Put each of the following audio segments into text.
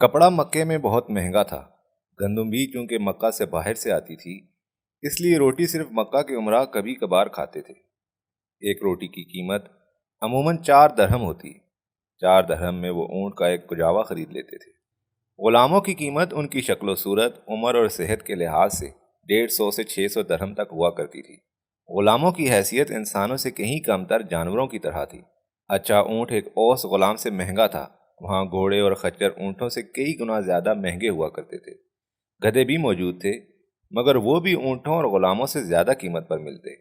کپڑا مکے میں بہت مہنگا تھا۔ گندم بھی چونکہ مکہ سے باہر سے آتی تھی، اس لیے روٹی صرف مکہ کے عمرہ کبھی کبھار کھاتے تھے۔ ایک روٹی کی قیمت عموماً 4 درہم ہوتی۔ 4 درہم میں وہ اونٹ کا ایک کجاوا خرید لیتے تھے۔ غلاموں کی قیمت ان کی شکل و صورت، عمر اور صحت کے لحاظ سے 150 سے 600 درہم تک ہوا کرتی تھی۔ غلاموں کی حیثیت انسانوں سے کہیں کم تر جانوروں کی طرح تھی۔ اچھا اونٹ ایک اوس غلام سے مہنگا تھا، وہاں گھوڑے اور خچر اونٹوں سے کئی گنا زیادہ مہنگے ہوا کرتے تھے۔ گدھے بھی موجود تھے، مگر وہ بھی اونٹوں اور غلاموں سے زیادہ قیمت پر ملتے۔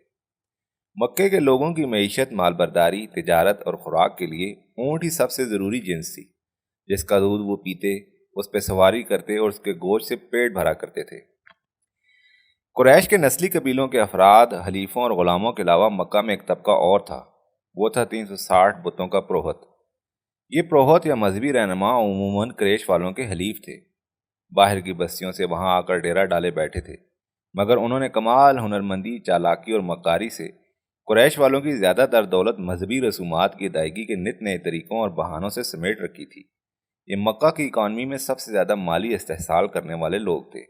مکے کے لوگوں کی معیشت مال برداری، تجارت اور خوراک کے لیے اونٹ ہی سب سے ضروری جنس تھی۔ جس کا دودھ وہ پیتے، اس پہ سواری کرتے اور اس کے گوشت سے پیٹ بھرا کرتے تھے۔ قریش کے نسلی قبیلوں کے افراد، حلیفوں اور غلاموں کے علاوہ مکہ میں ایک طبقہ اور تھا۔ وہ تھا 360 بتوں کا پروہت۔ یہ پروہت یا مذہبی رہنما عموماً قریش والوں کے حلیف تھے۔ باہر کی بستیوں سے وہاں آ کر ڈیرا ڈالے بیٹھے تھے، مگر انہوں نے کمال ہنرمندی، چالاکی اور مکاری سے قریش والوں کی زیادہ تر دولت مذہبی رسومات کی ادائیگی کے نت نئے طریقوں اور بہانوں سے سمیٹ رکھی تھی۔ یہ مکہ کی اکانومی میں سب سے زیادہ مالی استحصال کرنے والے لوگ تھے۔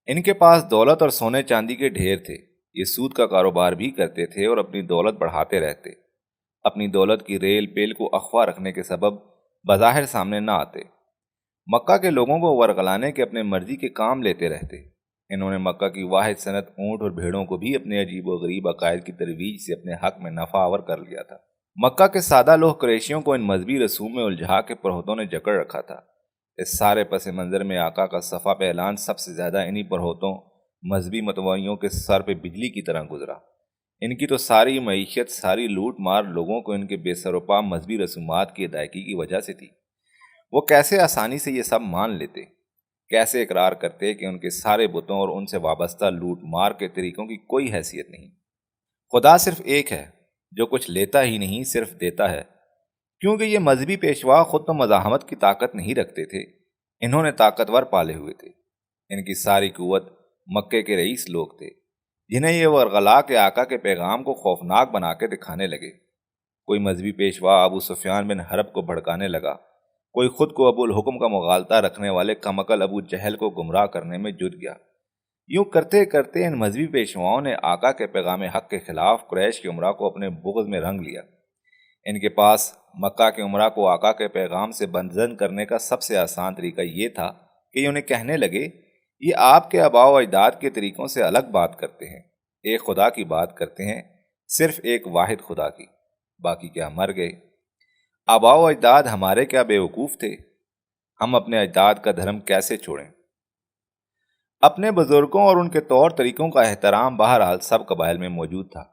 ان کے پاس دولت اور سونے چاندی کے ڈھیر تھے۔ یہ سود کا کاروبار بھی کرتے تھے اور اپنی دولت بڑھاتے رہتے۔ اپنی دولت کی ریل پیل کو اخوا رکھنے کے سبب بظاہر سامنے نہ آتے۔ مکہ کے لوگوں کو ورغلانے کے اپنے مرضی کے کام لیتے رہتے۔ انہوں نے مکہ کی واحد صنعت اونٹ اور بھیڑوں کو بھی اپنے عجیب و غریب عقائد کی ترویج سے اپنے حق میں نفع آور کر لیا تھا۔ مکہ کے سادہ لوگ قریشیوں کو ان مذہبی رسوم میں الجھا کے پرہتوں نے جکڑ رکھا تھا۔ اس سارے پس منظر میں آقا کا صفا پہ اعلان سب سے زیادہ انہی پرہتوں، مذہبی متولیوں کے سر پہ بجلی کی طرح گزرا۔ ان کی تو ساری معیشت، ساری لوٹ مار لوگوں کو ان کے بے سر و پا مذہبی رسومات کی ادائیگی کی وجہ سے تھی۔ وہ کیسے آسانی سے یہ سب مان لیتے، کیسے اقرار کرتے کہ ان کے سارے بتوں اور ان سے وابستہ لوٹ مار کے طریقوں کی کوئی حیثیت نہیں۔ خدا صرف ایک ہے، جو کچھ لیتا ہی نہیں، صرف دیتا ہے۔ کیونکہ یہ مذہبی پیشوا خود تو مزاحمت کی طاقت نہیں رکھتے تھے، انہوں نے طاقتور پالے ہوئے تھے۔ ان کی ساری قوت مکے کے رئیس لوگ تھے، جنہیں یہ ورغلا کے آقا کے پیغام کو خوفناک بنا کے دکھانے لگے۔ کوئی مذہبی پیشوا ابو سفیان بن حرب کو بھڑکانے لگا، کوئی خود کو ابو الحکم کا مغالطہ رکھنے والے کمعقل ابو جہل کو گمراہ کرنے میں جٹ گیا۔ یوں کرتے کرتے ان مذہبی پیشواؤں نے آقا کے پیغام حق کے خلاف قریش کے امراء کو اپنے بغض میں رنگ لیا۔ ان کے پاس مکہ کے امراء کو آقا کے پیغام سے بدظن کرنے کا سب سے آسان طریقہ یہ تھا کہ یہ انہیں کہنے لگے، یہ آپ کے آباء و اجداد کے طریقوں سے الگ بات کرتے ہیں، ایک خدا کی بات کرتے ہیں، صرف ایک واحد خدا کی، باقی کیا مر گئے۔ آباء و اجداد ہمارے کیا بے وقوف تھے، ہم اپنے اجداد کا دھرم کیسے چھوڑیں۔ اپنے بزرگوں اور ان کے طور طریقوں کا احترام بہرحال سب قبائل میں موجود تھا۔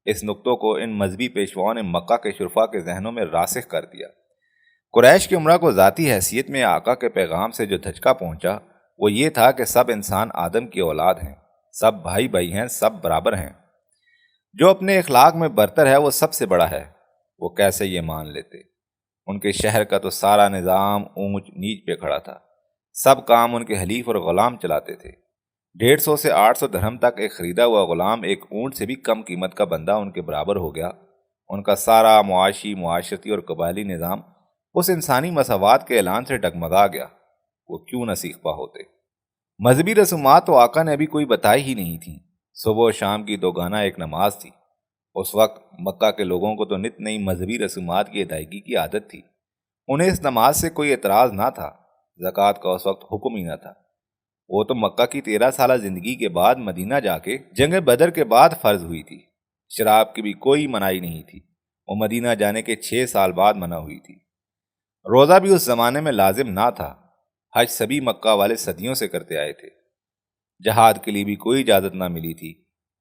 اس نقطوں کو ان مذہبی پیشواؤں نے مکہ کے شرفاء کے ذہنوں میں راسخ کر دیا۔ قریش کے امراء کو ذاتی حیثیت میں آقا کے پیغام سے جو دھچکا پہنچا وہ یہ تھا کہ سب انسان آدم کی اولاد ہیں، سب بھائی بھائی ہیں، سب برابر ہیں۔ جو اپنے اخلاق میں برتر ہے وہ سب سے بڑا ہے۔ وہ کیسے یہ مان لیتے؟ ان کے شہر کا تو سارا نظام اونچ نیچ پہ کھڑا تھا، سب کام ان کے حلیف اور غلام چلاتے تھے۔ 150 سے 800 درہم تک ایک خریدا ہوا غلام ایک اونٹ سے بھی کم قیمت کا بندہ ان کے برابر ہو گیا۔ ان کا سارا معاشی، معاشرتی اور قبائلی نظام اس انسانی مساوات کے اعلان سے ڈگمگا گیا۔ وہ کیوں نہ سیکھ پا ہوتے۔ مذہبی رسومات تو آقا نے ابھی کوئی بتائی ہی نہیں تھیں۔ صبح و شام کی دوگانہ ایک نماز تھی۔ اس وقت مکہ کے لوگوں کو تو نت نئی مذہبی رسومات کی ادائیگی کی عادت تھی، انہیں اس نماز سے کوئی اعتراض نہ تھا۔ زکوٰۃ کا اس وقت حکم ہی نہ تھا۔ وہ تو مکہ کی 13 سالہ زندگی کے بعد مدینہ جا کے جنگ بدر کے بعد فرض ہوئی تھی۔ شراب کی بھی کوئی منائی نہیں تھی، وہ مدینہ جانے کے 6 سال بعد منع ہوئی تھی۔ روزہ بھی اس زمانے میں لازم نہ تھا، حج سبھی مکہ والے صدیوں سے کرتے آئے تھے۔ جہاد کے لیے بھی کوئی اجازت نہ ملی تھی۔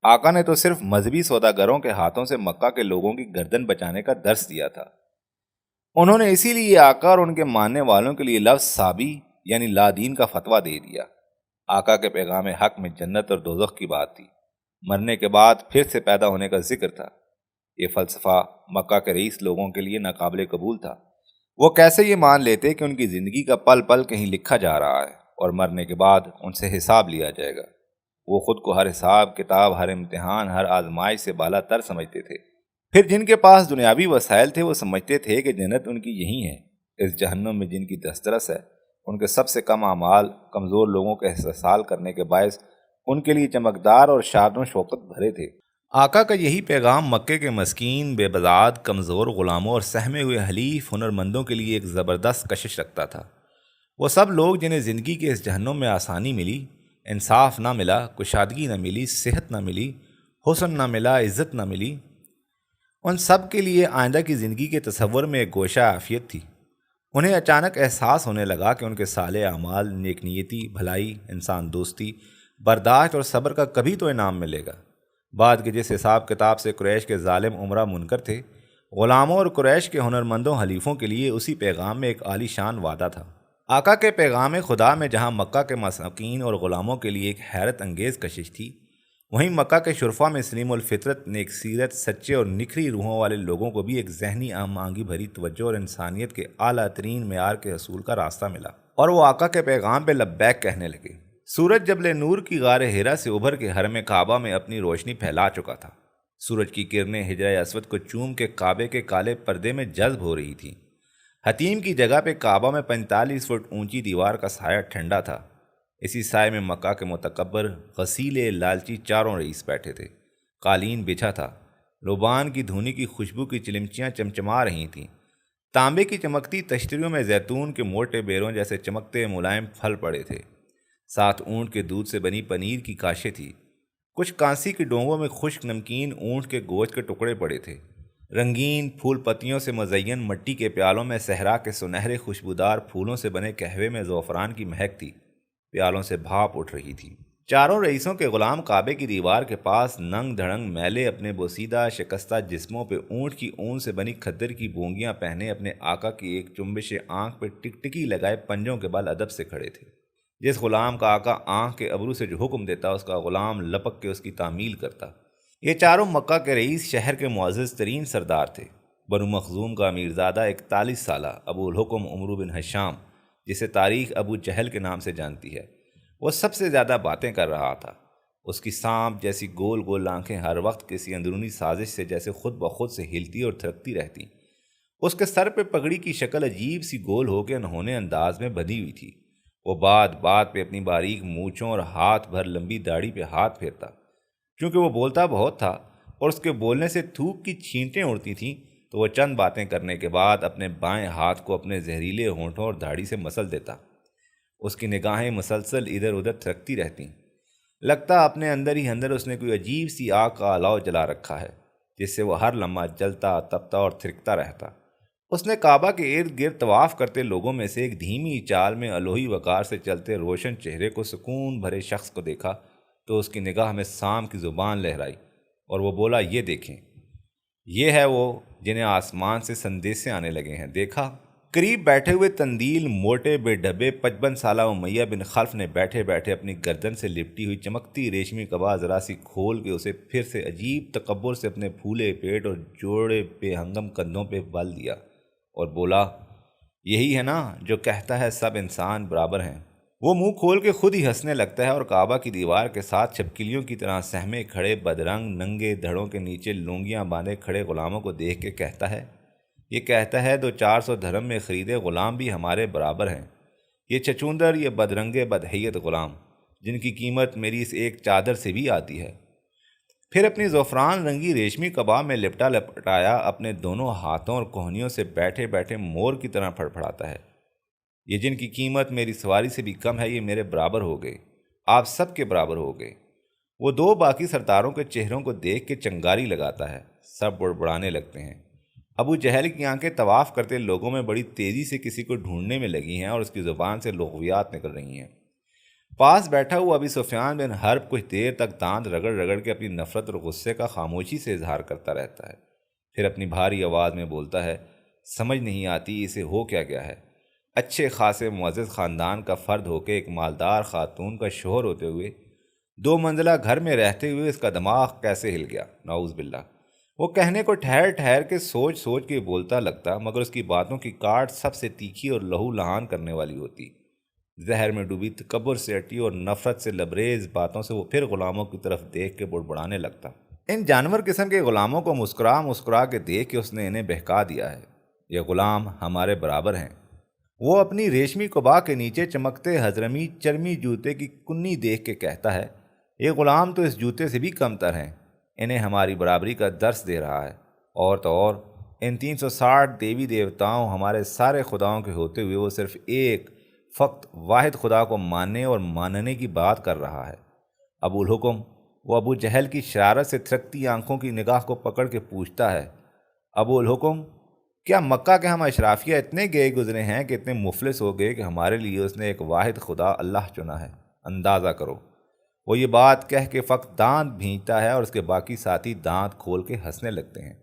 آقا نے تو صرف مذہبی سوداگروں کے ہاتھوں سے مکہ کے لوگوں کی گردن بچانے کا درس دیا تھا۔ انہوں نے اسی لیے آقا اور ان کے ماننے والوں کے لیے لفظ صابی یعنی لا دین کا فتویٰ دے دیا۔ آقا کے پیغام حق میں جنت اور دوزخ کی بات تھی، مرنے کے بعد پھر سے پیدا ہونے کا ذکر تھا۔ یہ فلسفہ مکہ کے رئیس لوگوں کے لیے ناقابل قبول تھا۔ وہ کیسے یہ مان لیتے کہ ان کی زندگی کا پل پل کہیں لکھا جا رہا ہے اور مرنے کے بعد ان سے حساب لیا جائے گا۔ وہ خود کو ہر حساب کتاب، ہر امتحان، ہر آزمائش سے بالا تر سمجھتے تھے۔ پھر جن کے پاس دنیاوی وسائل تھے وہ سمجھتے تھے کہ جنت ان کی یہی ہے، اس جہنم میں جن کی دسترس ہے ان کے سب سے کم اعمال کمزور لوگوں کے استحصال کرنے کے باعث ان کے لیے چمکدار اور شان و شوکت بھرے تھے۔ آقا کا یہی پیغام مکے کے مسکین، بے بزاد، کمزور غلاموں اور سہمے ہوئے حلیف ہنرمندوں کے لیے ایک زبردست کشش رکھتا تھا۔ وہ سب لوگ جنہیں زندگی کے اس جہنم میں آسانی ملی، انصاف نہ ملا، کشادگی نہ ملی، صحت نہ ملی، حسن نہ ملا، عزت نہ ملی، ان سب کے لیے آئندہ کی زندگی کے تصور میں ایک گوشہ عافیت تھی۔ انہیں اچانک احساس ہونے لگا کہ ان کے صالح اعمال، نیک نیتی، بھلائی، انسان دوستی، برداشت اور صبر کا کبھی تو انعام ملے گا۔ بعد کے جس حساب کتاب سے قریش کے ظالم عمرہ منکر تھے، غلاموں اور قریش کے ہنرمندوں حلیفوں کے لیے اسی پیغام میں ایک عالی شان وعدہ تھا۔ آقا کے پیغام خدا میں جہاں مکہ کے مساکین اور غلاموں کے لیے ایک حیرت انگیز کشش تھی، وہیں مکہ کے شرفا میں سلیم الفطرت، نیک سیرت، سچے اور نکھری روحوں والے لوگوں کو بھی ایک ذہنی ہم آہنگی بھری توجہ اور انسانیت کے اعلیٰ ترین معیار کے حصول کا راستہ ملا، اور وہ آقا کے پیغام پہ لبیک کہنے لگے۔ سورج جبل نور کی غار ہیرا سے ابھر کے حرم کعبہ میں اپنی روشنی پھیلا چکا تھا۔ سورج کی کرنیں حجرہ اسود کو چوم کے کعبے کے کالے پردے میں جذب ہو رہی تھیں۔ حتیم کی جگہ پہ کعبہ میں 45 فٹ اونچی دیوار کا سایہ ٹھنڈا تھا۔ اسی سائے میں مکہ کے متکبر، غسیلے، لالچی چاروں رئیس بیٹھے تھے۔ قالین بچھا تھا، روبان کی دھونی کی خوشبو کی چلمچیاں چمچما رہی تھیں۔ تانبے کی چمکتی تشتریوں میں زیتون کے موٹے بیروں جیسے چمکتے ملائم پھل پڑے تھے۔ ساتھ اونٹ کے دودھ سے بنی پنیر کی کاشیں تھی۔ کچھ کانسی کی ڈونگوں میں خشک نمکین اونٹ کے گوشت کے ٹکڑے پڑے تھے۔ رنگین پھول پتیوں سے مزین مٹی کے پیالوں میں صحرا کے سنہرے خوشبودار پھولوں سے بنے قہوے میں زعفران کی مہک تھی۔ پیالوں سے بھاپ اٹھ رہی تھی۔ چاروں رئیسوں کے غلام کعبے کی دیوار کے پاس ننگ دھڑنگ میلے اپنے بوسیدہ شکستہ جسموں پہ اونٹ کی اون سے بنی کھدر کی بونگیاں پہنے اپنے آقا کی ایک چنبش آنکھ پہ ٹکٹکی لگائے پنجوں کے بل ادب سے کھڑے تھے۔ جس غلام کا آقا آنکھ کے ابرو سے جو حکم دیتا اس کا غلام لپک کے اس کی تعمیل کرتا۔ یہ چاروں مکہ کے رئیس شہر کے معزز ترین سردار تھے۔ بنو مخزوم کا امیرزادہ 41 سالہ ابو الحکم عمرو بن حشام، جسے تاریخ ابو جہل کے نام سے جانتی ہے، وہ سب سے زیادہ باتیں کر رہا تھا۔ اس کی سانپ جیسی گول گول آنکھیں ہر وقت کسی اندرونی سازش سے جیسے خود بخود سے ہلتی اور تھرکتی رہتی۔ اس کے سر پہ پگڑی کی شکل عجیب سی گول ہو کے انہونے انداز میں بندھی ہوئی تھی۔ وہ بات بات پہ اپنی باریک مونچھوں اور ہاتھ بھر لمبی داڑھی پہ ہاتھ پھیرتا۔ چونکہ وہ بولتا بہت تھا اور اس کے بولنے سے تھوک کی چھینٹیں اڑتی تھیں، تو وہ چند باتیں کرنے کے بعد اپنے بائیں ہاتھ کو اپنے زہریلے ہونٹوں اور داڑھی سے مسل دیتا۔ اس کی نگاہیں مسلسل ادھر ادھر تھرکتی رہتیں۔ لگتا اپنے اندر ہی اندر اس نے کوئی عجیب سی آگ کا الاؤ جلا رکھا ہے، جس سے وہ ہر لمحہ جلتا، تپتا اور تھرکتا رہتا۔ اس نے کعبہ کے ارد گرد طواف کرتے لوگوں میں سے ایک دھیمی چال میں الوہی وقار سے چلتے روشن چہرے کو سکون بھرے شخص کو دیکھا تو اس کی نگاہ میں سام کی زبان لہرائی اور وہ بولا، یہ دیکھیں، یہ ہے وہ جنہیں آسمان سے سندیسے آنے لگے ہیں، دیکھا؟ قریب بیٹھے ہوئے تندیل موٹے بے ڈھبے 55 سالہ امیہ بن خلف نے بیٹھے بیٹھے اپنی گردن سے لپٹی ہوئی چمکتی ریشمی قبا ذرا سی کھول کے اسے پھر سے عجیب تکبر سے اپنے پھولے پیٹ اور جوڑے بے ہنگم کندھوں پہ بل دیا اور بولا، یہی ہے نا جو کہتا ہے سب انسان برابر ہیں۔ وہ منہ کھول کے خود ہی ہنسنے لگتا ہے اور کعبہ کی دیوار کے ساتھ چھپکلیوں کی طرح سہمے کھڑے بدرنگ ننگے دھڑوں کے نیچے لونگیاں باندھے کھڑے غلاموں کو دیکھ کے کہتا ہے، یہ کہتا ہے 200-400 دھرم میں خریدے غلام بھی ہمارے برابر ہیں۔ یہ چچوندر، یہ بدرنگے بدحیت غلام، جن کی قیمت میری اس ایک چادر سے بھی آتی ہے۔ پھر اپنی زعفران رنگی ریشمی قبا میں لپٹا لپٹایا اپنے دونوں ہاتھوں اور کوہنیوں سے بیٹھے بیٹھے مور کی طرح پھڑپھڑاتا ہے، یہ جن کی قیمت میری سواری سے بھی کم ہے، یہ میرے برابر ہو گئے، آپ سب کے برابر ہو گئے۔ وہ دو باقی سرداروں کے چہروں کو دیکھ کے چنگاری لگاتا ہے، سب بڑبڑانے لگتے ہیں۔ ابو جہل کی آنکھیں طواف کرتے لوگوں میں بڑی تیزی سے کسی کو ڈھونڈنے میں لگی ہیں اور اس کی زبان سے لغویات نکل رہی ہیں۔ پاس بیٹھا ہوا ابی سفیان بن حرب کچھ دیر تک دانت رگڑ رگڑ کے اپنی نفرت اور غصے کا خاموشی سے اظہار کرتا رہتا ہے، پھر اپنی بھاری آواز میں بولتا ہے، سمجھ نہیں آتی اسے ہو کیا گیا ہے؟ اچھے خاصے معزز خاندان کا فرد ہو کے ایک مالدار خاتون کا شوہر ہوتے ہوئے 2 منزلہ گھر میں رہتے ہوئے اس کا دماغ کیسے ہل گیا؟ نعوذ باللہ۔ وہ کہنے کو ٹھہر ٹھہر کے سوچ سوچ کے بولتا لگتا، مگر اس کی باتوں کی کاٹ سب سے تیکھی اور لہو لہان کرنے والی ہوتی۔ زہر میں ڈوبی تکبر سے اٹی اور نفرت سے لبریز باتوں سے وہ پھر غلاموں کی طرف دیکھ کے بڑبڑانے لگتا۔ ان جانور قسم کے غلاموں کو مسکرا مسکرا کے دیکھ کے اس نے انہیں بہکا دیا ہے۔ یہ غلام ہمارے برابر ہیں۔ وہ اپنی ریشمی قبا کے نیچے چمکتے حضرمی چرمی جوتے کی کنی دیکھ کے کہتا ہے، یہ غلام تو اس جوتے سے بھی کم تر ہیں، انہیں ہماری برابری کا درس دے رہا ہے۔ اور تو اور ان 360 دیوی دیوتاؤں ہمارے سارے خداؤں کے ہوتے ہوئے وہ صرف ایک فقط واحد خدا کو ماننے اور ماننے کی بات کر رہا ہے۔ ابو الحکم، وہ ابو جہل کی شرارت سے تھرکتی آنکھوں کی نگاہ کو پکڑ کے پوچھتا ہے، ابو الحکم، کیا مکہ کے ہم اشرافیہ اتنے گئے گزرے ہیں کہ اتنے مفلس ہو گئے کہ ہمارے لیے اس نے ایک واحد خدا اللہ چنا ہے؟ اندازہ کرو۔ وہ یہ بات کہہ کے فقط دانت بھینچتا ہے اور اس کے باقی ساتھی دانت کھول کے ہنسنے لگتے ہیں۔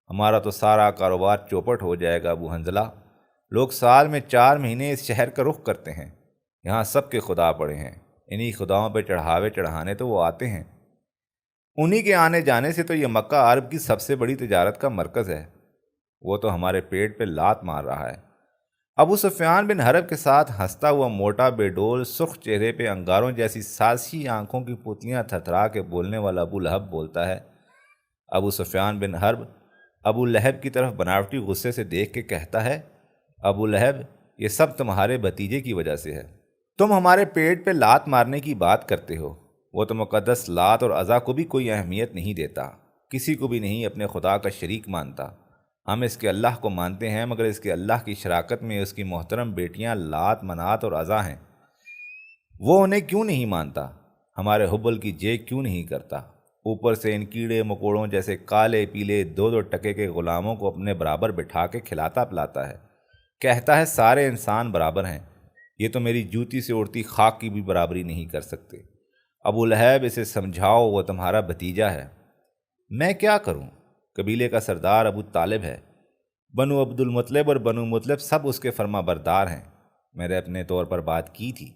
ہمارا تو سارا کاروبار چوپٹ ہو جائے گا ابو حنظلہ، لوگ سال میں 4 مہینے اس شہر کا رخ کرتے ہیں، یہاں سب کے خدا پڑے ہیں، انہی خداؤں پہ چڑھاوے چڑھانے تو وہ آتے ہیں، انہی کے آنے جانے سے تو یہ مکہ عرب کی سب سے بڑی تجارت کا مرکز ہے، وہ تو ہمارے پیٹ پہ لات مار رہا ہے۔ ابو سفیان بن حرب کے ساتھ ہنستا ہوا موٹا بے ڈول سرخ چہرے پہ انگاروں جیسی سازشی آنکھوں کی پوتلیاں تھتھرا کے بولنے والا ابو لہب بولتا ہے۔ ابو سفیان بن حرب ابو لہب کی طرف بناوٹی غصے سے دیکھ کے کہتا ہے، ابو لہب، یہ سب تمہارے بھتیجے کی وجہ سے ہے، تم ہمارے پیٹ پہ لات مارنے کی بات کرتے ہو، وہ تو مقدس لات اور عزا کو بھی کوئی اہمیت نہیں دیتا، کسی کو بھی نہیں اپنے خدا کا شریک مانتا، ہم اس کے اللہ کو مانتے ہیں، مگر اس کے اللہ کی شراکت میں اس کی محترم بیٹیاں لات منات اور عزا ہیں، وہ انہیں کیوں نہیں مانتا، ہمارے حبل کی جے کیوں نہیں کرتا، اوپر سے ان کیڑے مکوڑوں جیسے کالے پیلے 2 ٹکے کے غلاموں کو اپنے برابر بٹھا کے کھلاتا پلاتا ہے، کہتا ہے سارے انسان برابر ہیں، یہ تو میری جوتی سے اڑتی خاک کی بھی برابری نہیں کر سکتے۔ ابو لہب، اسے سمجھاؤ، وہ تمہارا بھتیجا ہے۔ میں کیا کروں؟ قبیلے کا سردار ابو طالب ہے، بنو عبد المطلب اور بنو مطلب سب اس کے فرما بردار ہیں، میں نے اپنے طور پر بات کی تھی،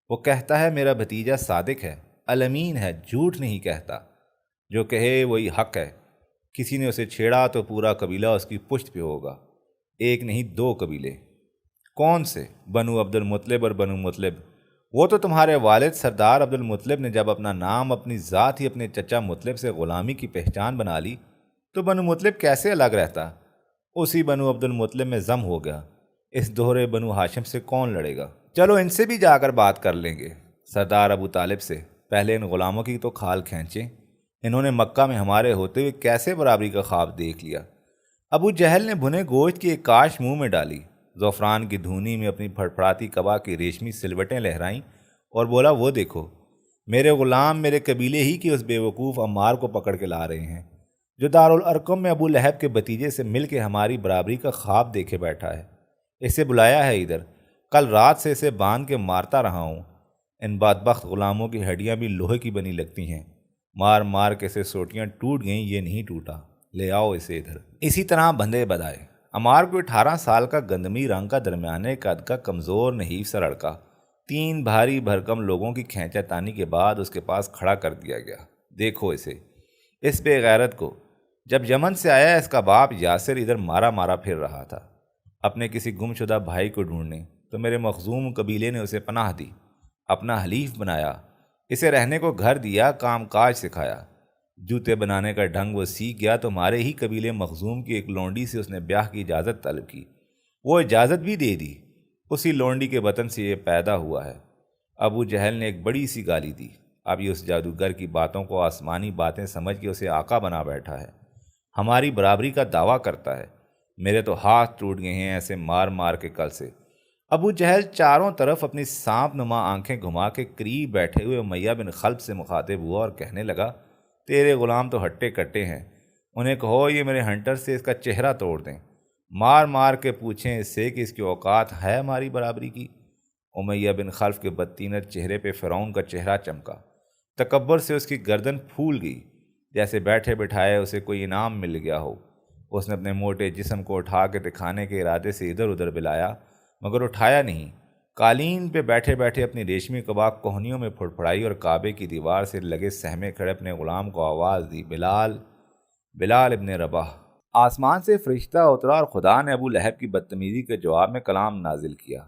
وہ کہتا ہے میرا بھتیجا صادق ہے، الامین ہے، جھوٹ نہیں کہتا، جو کہے وہی حق ہے، کسی نے اسے چھیڑا تو پورا قبیلہ اس کی پشت پہ ہوگا، ایک نہیں 2 قبیلے۔ کون سے؟ بنو عبد المطلب اور بنو مطلب، وہ تو تمہارے والد سردار عبد المطلب نے جب اپنا نام اپنی ذات ہی اپنے چچا مطلب سے غلامی کی پہچان بنا لی تو بنو مطلب کیسے الگ رہتا؟ اسی بنو عبد المطلب میں ضم ہو گیا، اس دوہرے بنو ہاشم سے کون لڑے گا؟ چلو ان سے بھی جا کر بات کر لیں گے، سردار ابو طالب سے، پہلے ان غلاموں کی تو کھال کھینچیں، انہوں نے مکہ میں ہمارے ہوتے ہوئے کیسے برابری کا خواب دیکھ لیا۔ ابو جہل نے بھنے گوشت کی ایک کاش منہ میں ڈالی، زعفران کی دھونی میں اپنی پھڑپھڑاتی قبا کی ریشمی سلوٹیں لہرائیں اور بولا، وہ دیکھو، میرے غلام میرے قبیلے ہی کے اس بے وقوف عمار کو پکڑ کے لا رہے ہیں جو دارالارقم میں ابو لہب کے بھتیجے سے مل کے ہماری برابری کا خواب دیکھے بیٹھا ہے، اسے بلایا ہے ادھر، کل رات سے اسے باندھ کے مارتا رہا ہوں، ان بدبخت غلاموں کی ہڈیاں بھی لوہے کی بنی لگتی ہیں، مار مار کے اسے سوٹیاں ٹوٹ گئیں، یہ نہیں ٹوٹا، لے آؤ اسے ادھر۔ اسی طرح بندے بدائے، عمار کو 18 سال کا گندمی رنگ کا درمیانے قد کا کمزور نحیف سا لڑکا 3 بھاری بھرکم لوگوں کی کھینچا تانی کے بعد اس کے پاس کھڑا کر دیا گیا۔ دیکھو اسے، اس بے غیرت کو، جب یمن سے آیا اس کا باپ یاسر ادھر مارا مارا پھر رہا تھا اپنے کسی گم شدہ بھائی کو ڈھونڈنے، تو میرے مخزوم قبیلے نے اسے پناہ دی، اپنا حلیف بنایا، اسے رہنے کو گھر دیا، کام کاج سکھایا، جوتے بنانے کا ڈھنگ وہ سیکھ گیا تو ہمارے ہی قبیلے مخزوم کی ایک لونڈی سے اس نے بیاہ کی اجازت طلب کی، وہ اجازت بھی دے دی، اسی لونڈی کے بطن سے یہ پیدا ہوا ہے۔ ابو جہل نے ایک بڑی سی گالی دی، اب یہ اس جادوگر کی باتوں کو آسمانی باتیں سمجھ کے اسے آقا بنا بیٹھا ہے، ہماری برابری کا دعویٰ کرتا ہے، میرے تو ہاتھ ٹوٹ گئے ہیں ایسے مار مار کے کل سے۔ ابو جہل چاروں طرف اپنی سانپ نما آنکھیں گھما کے قریب بیٹھے ہوئے امیہ بن خلف سے مخاطب ہوا اور کہنے لگا، تیرے غلام تو ہٹے کٹے ہیں، انہیں کہو یہ میرے ہنٹر سے اس کا چہرہ توڑ دیں، مار مار کے پوچھیں اس سے کہ اس کی اوقات ہے ہماری برابری کی۔ امیہ بن خلف کے بدتینت چہرے پہ فرعون کا چہرہ چمکا، تکبر سے اس کی گردن پھول گئی، جیسے بیٹھے بٹھائے اسے کوئی انعام مل گیا ہو۔ اس نے اپنے موٹے جسم کو اٹھا کے دکھانے کے ارادے سے ادھر ادھر بلایا، مگر اٹھایا نہیں، قالین پہ بیٹھے بیٹھے اپنی ریشمی قبا کوہنیوں میں پھڑپھڑائی اور کعبے کی دیوار سے لگے سہمے کھڑے اپنے غلام کو آواز دی، بلال، بلال ابن رباح۔ آسمان سے فرشتہ اترا اور خدا نے ابو لہب کی بدتمیزی کے جواب میں کلام نازل کیا،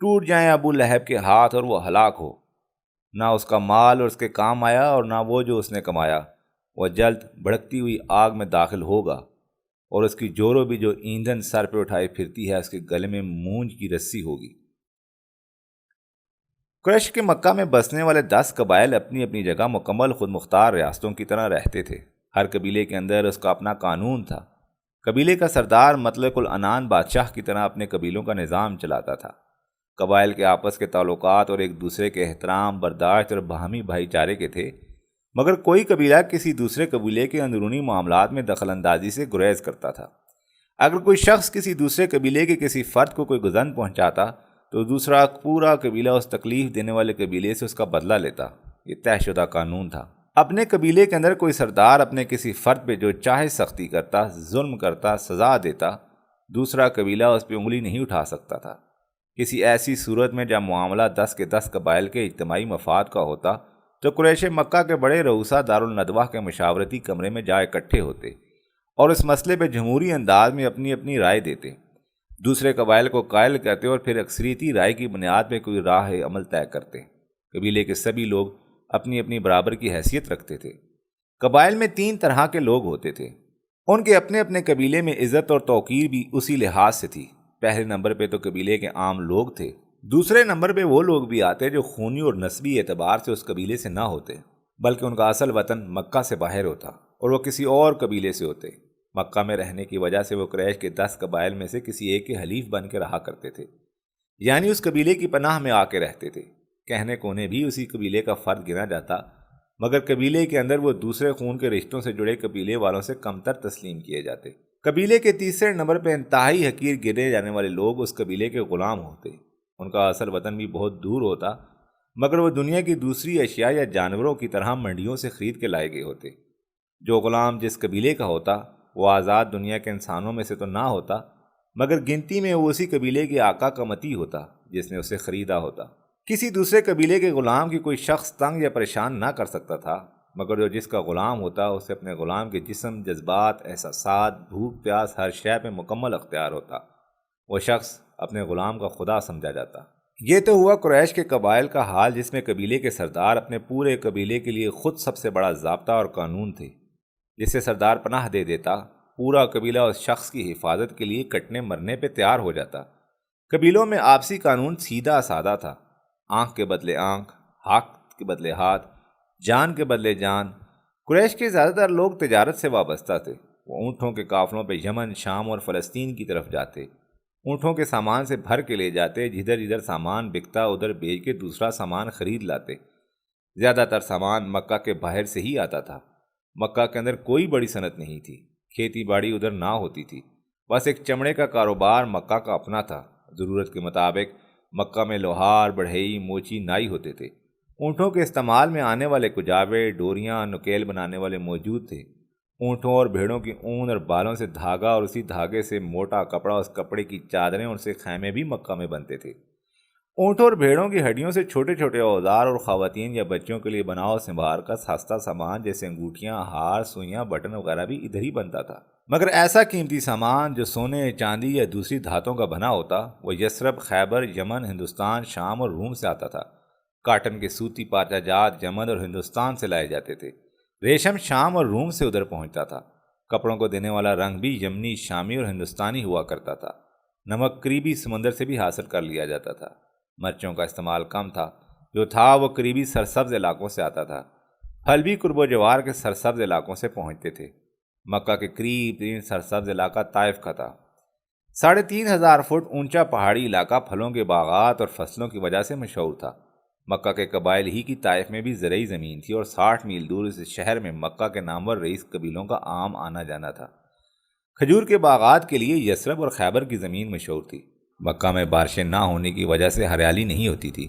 ٹوٹ جائیں ابو لہب کے ہاتھ اور وہ ہلاک ہو، نہ اس کا مال اور اس کے کام آیا اور نہ وہ جو اس نے کمایا، وہ جلد بھڑکتی ہوئی آگ میں داخل ہوگا۔ اور اس کی جورو بھی جو ایندھن سر پہ اٹھائی پھرتی ہے اس کے گلے میں مونج کی رسی ہوگی۔ قریش کے مکہ میں بسنے والے 10 قبائل اپنی اپنی جگہ مکمل خود مختار ریاستوں کی طرح رہتے تھے۔ ہر قبیلے کے اندر اس کا اپنا قانون تھا۔ قبیلے کا سردار مطلق العنان بادشاہ کی طرح اپنے قبیلوں کا نظام چلاتا تھا۔ قبائل کے آپس کے تعلقات اور ایک دوسرے کے احترام، برداشت اور باہمی بھائی چارے کے تھے، مگر کوئی قبیلہ کسی دوسرے قبیلے کے اندرونی معاملات میں دخل اندازی سے گریز کرتا تھا۔ اگر کوئی شخص کسی دوسرے قبیلے کے کسی فرد کو کوئی گزن پہنچاتا تو دوسرا پورا قبیلہ اس تکلیف دینے والے قبیلے سے اس کا بدلہ لیتا۔ یہ طے شدہ قانون تھا۔ اپنے قبیلے کے اندر کوئی سردار اپنے کسی فرد پہ جو چاہے سختی کرتا، ظلم کرتا، سزا دیتا، دوسرا قبیلہ اس پہ انگلی نہیں اٹھا سکتا تھا۔ کسی ایسی صورت میں جب معاملہ 10 کے 10 قبائل کے اجتماعی مفاد کا ہوتا تو قریش مکہ کے بڑے رؤسا دارالندوہ کے مشاورتی کمرے میں جا اکٹھے ہوتے اور اس مسئلے پہ جمہوری انداز میں اپنی اپنی رائے دیتے، دوسرے قبائل کو قائل کرتے اور پھر اکثریتی رائے کی بنیاد پہ کوئی راہ عمل طے کرتے۔ قبیلے کے سبھی لوگ اپنی اپنی برابر کی حیثیت رکھتے تھے۔ قبائل میں 3 طرح کے لوگ ہوتے تھے، ان کے اپنے اپنے قبیلے میں عزت اور توقیر بھی اسی لحاظ سے تھی۔ پہلے نمبر پہ تو قبیلے کے عام لوگ تھے، دوسرے نمبر پہ وہ لوگ بھی آتے جو خونی اور نسبی اعتبار سے اس قبیلے سے نہ ہوتے، بلکہ ان کا اصل وطن مکہ سے باہر ہوتا اور وہ کسی اور قبیلے سے ہوتے۔ مکہ میں رہنے کی وجہ سے وہ قریش کے 10 قبائل میں سے کسی ایک کے حلیف بن کے رہا کرتے تھے، یعنی اس قبیلے کی پناہ میں آ کے رہتے تھے۔ کہنے کو انہیں بھی اسی قبیلے کا فرد گنا جاتا، مگر قبیلے کے اندر وہ دوسرے خون کے رشتوں سے جڑے قبیلے والوں سے کمتر تسلیم کیے جاتے۔ قبیلے کے تیسرے نمبر پہ انتہائی حقیر گنے جانے والے لوگ اس قبیلے کے غلام ہوتے۔ ان کا اصل وطن بھی بہت دور ہوتا، مگر وہ دنیا کی دوسری اشیاء یا جانوروں کی طرح منڈیوں سے خرید کے لائے گئے ہوتے۔ جو غلام جس قبیلے کا ہوتا وہ آزاد دنیا کے انسانوں میں سے تو نہ ہوتا، مگر گنتی میں وہ اسی قبیلے کے آقا کا متی ہوتا جس نے اسے خریدا ہوتا۔ کسی دوسرے قبیلے کے غلام کی کوئی شخص تنگ یا پریشان نہ کر سکتا تھا، مگر جو جس کا غلام ہوتا اسے اپنے غلام کے جسم، جذبات، احساسات، بھوک پیاس ہر شے پہ مکمل اختیار ہوتا۔ وہ شخص اپنے غلام کا خدا سمجھا جاتا۔ یہ تو ہوا قریش کے قبائل کا حال، جس میں قبیلے کے سردار اپنے پورے قبیلے کے لیے خود سب سے بڑا ضابطہ اور قانون تھے۔ جسے سردار پناہ دے دیتا، پورا قبیلہ اس شخص کی حفاظت کے لیے کٹنے مرنے پہ تیار ہو جاتا۔ قبیلوں میں آپسی قانون سیدھا سادہ تھا، آنکھ کے بدلے آنکھ، ہاتھ کے بدلے ہاتھ، جان کے بدلے جان۔ قریش کے زیادہ تر لوگ تجارت سے وابستہ تھے۔ وہ اونٹوں کے قافلوں پہ یمن، شام اور فلسطین کی طرف جاتے، اونٹوں کے سامان سے بھر کے لے جاتے، جدھر جدھر سامان بکتا ادھر بیچ کے دوسرا سامان خرید لاتے۔ زیادہ تر سامان مکہ کے باہر سے ہی آتا تھا۔ مکہ کے اندر کوئی بڑی صنعت نہیں تھی، کھیتی باڑی ادھر نہ ہوتی تھی، بس ایک چمڑے کا کاروبار مکہ کا اپنا تھا۔ ضرورت کے مطابق مکہ میں لوہار، بڑھئی، موچی، نائی ہوتے تھے۔ اونٹوں کے استعمال میں آنے والے کجاوے، ڈوریاں، نکیل بنانے والے موجود تھے۔ اونٹوں اور بھیڑوں کی اون اور بالوں سے دھاگا اور اسی دھاگے سے موٹا کپڑا، اس کپڑے کی چادریں اور سے خیمے بھی مکہ میں بنتے تھے۔ اونٹوں اور بھیڑوں کی ہڈیوں سے چھوٹے چھوٹے اوزار اور خواتین یا بچوں کے لیے بناؤ سنبھار کا سستا سامان جیسے انگوٹھیاں، ہار، سوئیاں، بٹن وغیرہ بھی ادھر ہی بنتا تھا۔ مگر ایسا قیمتی سامان جو سونے، چاندی یا دوسری دھاتوں کا بنا ہوتا وہ یثرب، خیبر، یمن، ہندوستان، شام اور روم سے آتا تھا۔ کاٹن کے سوتی پارچہ جات یمن اور ہندوستان سے لائے جاتے تھے۔ ریشم شام اور روم سے ادھر پہنچتا تھا۔ کپڑوں کو دینے والا رنگ بھی یمنی، شامی اور ہندوستانی ہوا کرتا تھا۔ نمک قریبی سمندر سے بھی حاصل کر لیا جاتا تھا۔ مرچوں کا استعمال کم تھا، جو تھا وہ قریبی سرسبز علاقوں سے آتا تھا۔ پھل بھی قرب و جوار کے سرسبز علاقوں سے پہنچتے تھے۔ مکہ کے قریب ترین سرسبز علاقہ طائف کا تھا۔ 3500 فٹ اونچا پہاڑی علاقہ پھلوں کے باغات اور فصلوں کی وجہ سے مشہور تھا۔ مکہ کے قبائل ہی کی طائف میں بھی زرعی زمین تھی اور 60 میل دور اس شہر میں مکہ کے نامور رئیس قبیلوں کا عام آنا جانا تھا۔ کھجور کے باغات کے لیے یثرب اور خیبر کی زمین مشہور تھی۔ مکہ میں بارشیں نہ ہونے کی وجہ سے ہریالی نہیں ہوتی تھی۔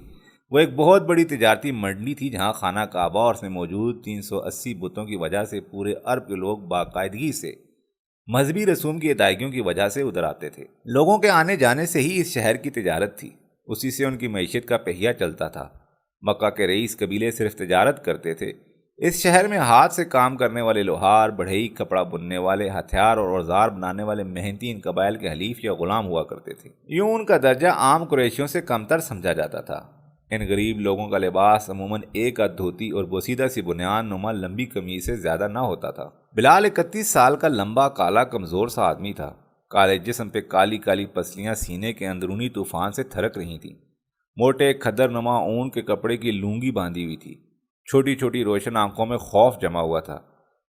وہ ایک بہت بڑی تجارتی منڈی تھی جہاں خانہ کعبہ اور اس میں موجود 380 بتوں کی وجہ سے پورے عرب کے لوگ باقاعدگی سے مذہبی رسوم کی ادائیگیوں کی وجہ سے ادھر آتے تھے۔ لوگوں کے آنے جانے سے ہی اس شہر کی تجارت تھی، اسی سے ان کی معیشت کا پہیہ چلتا تھا۔ مکہ کے رئیس قبیلے صرف تجارت کرتے تھے۔ اس شہر میں ہاتھ سے کام کرنے والے لوہار، بڑھئی، کپڑا بننے والے، ہتھیار اور اوزار بنانے والے محنتی ان قبائل کے حلیف یا غلام ہوا کرتے تھے۔ یوں ان کا درجہ عام قریشیوں سے کمتر سمجھا جاتا تھا۔ ان غریب لوگوں کا لباس عموماً ایک آدھ دھوتی اور بوسیدہ سی بنیان نما لمبی قمیض سے زیادہ نہ ہوتا تھا۔ بلال 31 سال کا لمبا کالا کمزور سا آدمی تھا۔ کالے جسم پہ کالی کالی پسلیاں سینے کے اندرونی طوفان سے تھرک رہی تھیں۔ موٹے کھدر نما اون کے کپڑے کی لونگی باندھی ہوئی تھی۔ چھوٹی چھوٹی روشن آنکھوں میں خوف جمع ہوا تھا۔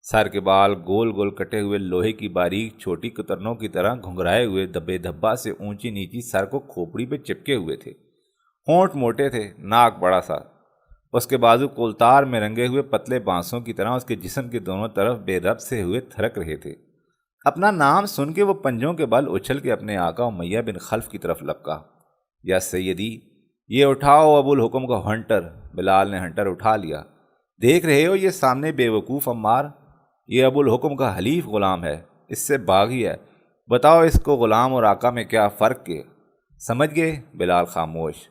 سر کے بال گول گول کٹے ہوئے لوہے کی باریک چھوٹی کترنوں کی طرح گھنگرائے ہوئے دبے دھبا سے اونچی نیچی سر کو کھوپڑی پہ چپکے ہوئے تھے۔ ہونٹ موٹے تھے، ناک بڑا سا۔ اس کے بازو کولتار میں رنگے ہوئے پتلے بانسوں کی طرح اس کے جسم کے دونوں طرف بے ربط سے ہوئے تھرک رہے تھے۔ اپنا نام سن کے وہ پنجوں کے بل اچھل کے اپنے آقا امیہ بن خلف کی طرف لپکا۔ یا سیدی، یہ اٹھاؤ ابو الحکم کا ہنٹر۔ بلال نے ہنٹر اٹھا لیا۔ دیکھ رہے ہو یہ سامنے بے وقوف عمار؟ یہ ابو الحکم کا حلیف غلام ہے، اس سے باغی ہے۔ بتاؤ اس کو غلام اور آقا میں کیا فرق کیا؟ سمجھ گئے؟ بلال خاموش۔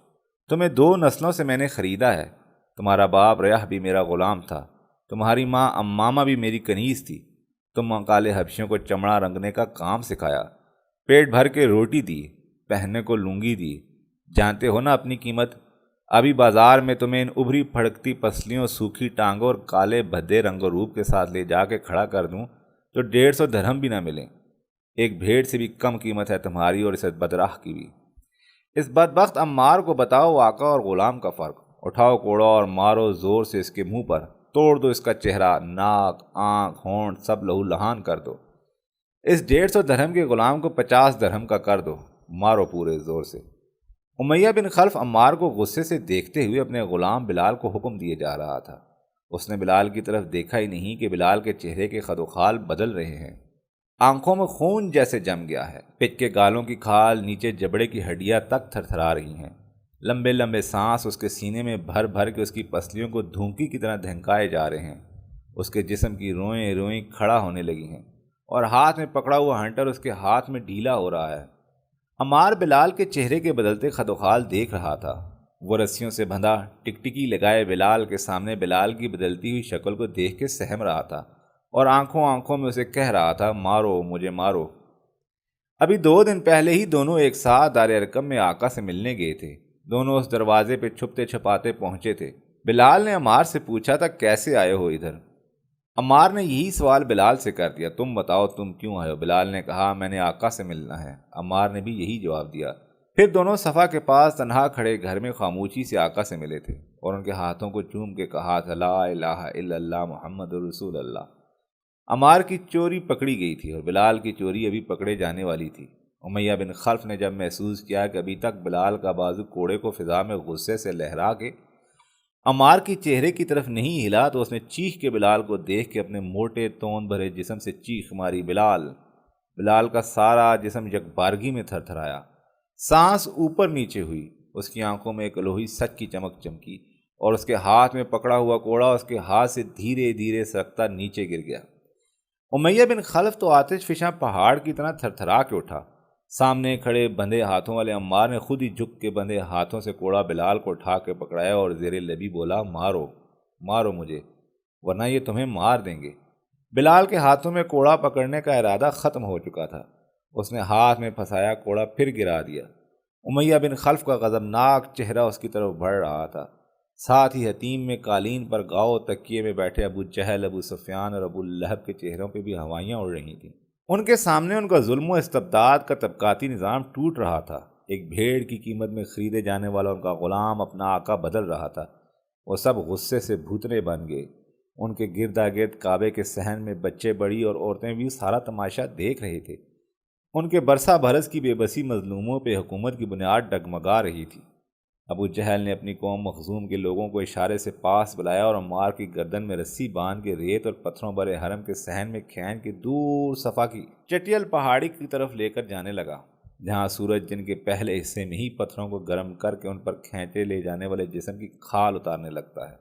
تمہیں 2 نسلوں سے میں نے خریدا ہے۔ تمہارا باپ ریاح بھی میرا غلام تھا، تمہاری ماں امامہ بھی میری کنیز تھی۔ تم کالے حبشیوں کو چمڑا رنگنے کا کام سکھایا، پیٹ بھر کے روٹی دی، پہننے کو لنگی دی۔ جانتے ہو نا اپنی قیمت؟ ابھی بازار میں تمہیں ان ابھری پھڑکتی پسلیوں، سوکھی ٹانگوں اور کالے بھدے رنگ و روپ کے ساتھ لے جا کے کھڑا کر دوں تو 150 درہم بھی نہ ملیں۔ ایک بھیڑ سے بھی کم قیمت ہے تمہاری اور اس بدراہ کی بھی۔ اس بدبخت عمار کو بتاؤ آقا اور غلام کا فرق۔ اٹھاؤ کوڑا اور مارو زور سے اس کے منہ پر، توڑ دو اس کا چہرہ، ناک، آنکھ، ہونٹ سب لہو لہان کر دو۔ اس 150 درہم کے غلام کو 50 درہم کا کر دو، مارو پورے زور سے۔ امیہ بن خلف عمار کو غصے سے دیکھتے ہوئے اپنے غلام بلال کو حکم دیے جا رہا تھا۔ اس نے بلال کی طرف دیکھا ہی نہیں کہ بلال کے چہرے کے خد و خال بدل رہے ہیں۔ آنکھوں میں خون جیسے جم گیا ہے، پچ کے گالوں کی کھال نیچے جبڑے کی ہڈیاں تک تھر تھرا رہی ہیں۔ لمبے لمبے سانس اس کے سینے میں بھر بھر کے اس کی پسلیوں کو دھونکی کی طرح دھنکائے جا رہے ہیں۔ اس کے جسم کی روئیں روئیں کھڑا ہونے لگی ہیں اور ہاتھ میں پکڑا ہوا ہنٹر اس کے ہاتھ میں ڈھیلا ہو رہا ہے۔ عمار بلال کے چہرے کے بدلتے خد و خال دیکھ رہا تھا۔ وہ رسیوں سے بندھا ٹکٹکی لگائے بلال کے سامنے بلال کی بدلتی ہوئی شکل کو دیکھ کے سہم رہا تھا اور آنکھوں آنکھوں میں اسے کہہ رہا تھا، مارو مجھے مارو۔ ابھی 2 دن پہلے ہی دونوں ایک ساتھ دار ارقم میں آقا سے ملنے گئے تھے۔ دونوں اس دروازے پہ چھپتے چھپاتے پہنچے تھے۔ بلال نے عمار سے پوچھا تھا، کیسے آئے ہو ادھر؟ عمار نے یہی سوال بلال سے کر دیا، تم بتاؤ تم کیوں آئے ہو؟ بلال نے کہا، میں نے آقا سے ملنا ہے۔ عمار نے بھی یہی جواب دیا۔ پھر دونوں صفا کے پاس تنہا کھڑے گھر میں خاموشی سے آقا سے ملے تھے اور ان کے ہاتھوں کو چوم کے کہا تھا، لا الہ الا اللہ محمد رسول اللہ۔ عمار کی چوری پکڑی گئی تھی اور بلال کی چوری ابھی پکڑے جانے والی تھی۔ امیہ بن خلف نے جب محسوس کیا کہ ابھی تک بلال کا بازو کوڑے کو فضا میں غصے سے لہرا کے عمار کی چہرے کی طرف نہیں ہلا تو اس نے چیخ کے بلال کو دیکھ کے اپنے موٹے توند بھرے جسم سے چیخ ماری، بلال! بلال کا سارا جسم یکبارگی میں تھر تھرایا، سانس اوپر نیچے ہوئی، اس کی آنکھوں میں ایک الوہی سچ کی چمک چمکی اور اس کے ہاتھ میں پکڑا ہوا کوڑا اس کے ہاتھ سے دھیرے دھیرے سرکتا نیچے گر گیا۔ امیہ بن خلف تو آتش فشاں پہاڑ کی طرح تھر تھرا کے اٹھا۔ سامنے کھڑے بندھے ہاتھوں والے عمار نے خود ہی جھک کے بندھے ہاتھوں سے کوڑا بلال کو اٹھا کے پکڑایا اور زیر لبی بولا، مارو مارو مجھے، ورنہ یہ تمہیں مار دیں گے۔ بلال کے ہاتھوں میں کوڑا پکڑنے کا ارادہ ختم ہو چکا تھا۔ اس نے ہاتھ میں پھنسایا کوڑا پھر گرا دیا۔ امیہ بن خلف کا غضبناک چہرہ اس کی طرف بڑھ رہا تھا۔ ساتھ ہی حتیم میں قالین پر گاؤ تکیے میں بیٹھے ابو جہل، ابو سفیان اور ابو لہب کے چہروں پہ بھی ہوائیاں اڑ رہی تھیں۔ ان کے سامنے ان کا ظلم و استبداد کا طبقاتی نظام ٹوٹ رہا تھا۔ ایک بھیڑ کی قیمت میں خریدے جانے والا ان کا غلام اپنا آقا بدل رہا تھا۔ وہ سب غصے سے بھوتنے بن گئے۔ ان کے گردا گرد کعبے کے صحن میں بچے بڑی اور عورتیں بھی سارا تماشا دیکھ رہے تھے۔ ان کے برسا برس کی بے بسی مظلوموں پہ حکومت کی بنیاد ڈگمگا رہی تھی۔ ابو جہل نے اپنی قوم مخزوم کے لوگوں کو اشارے سے پاس بلایا اور عمار کی گردن میں رسی باندھ کے ریت اور پتھروں بھرے حرم کے صحن میں کھین کے دور صفا کی چٹیل پہاڑی کی طرف لے کر جانے لگا، جہاں سورج دن کے پہلے حصے میں ہی پتھروں کو گرم کر کے ان پر کھینچے لے جانے والے جسم کی کھال اتارنے لگتا ہے۔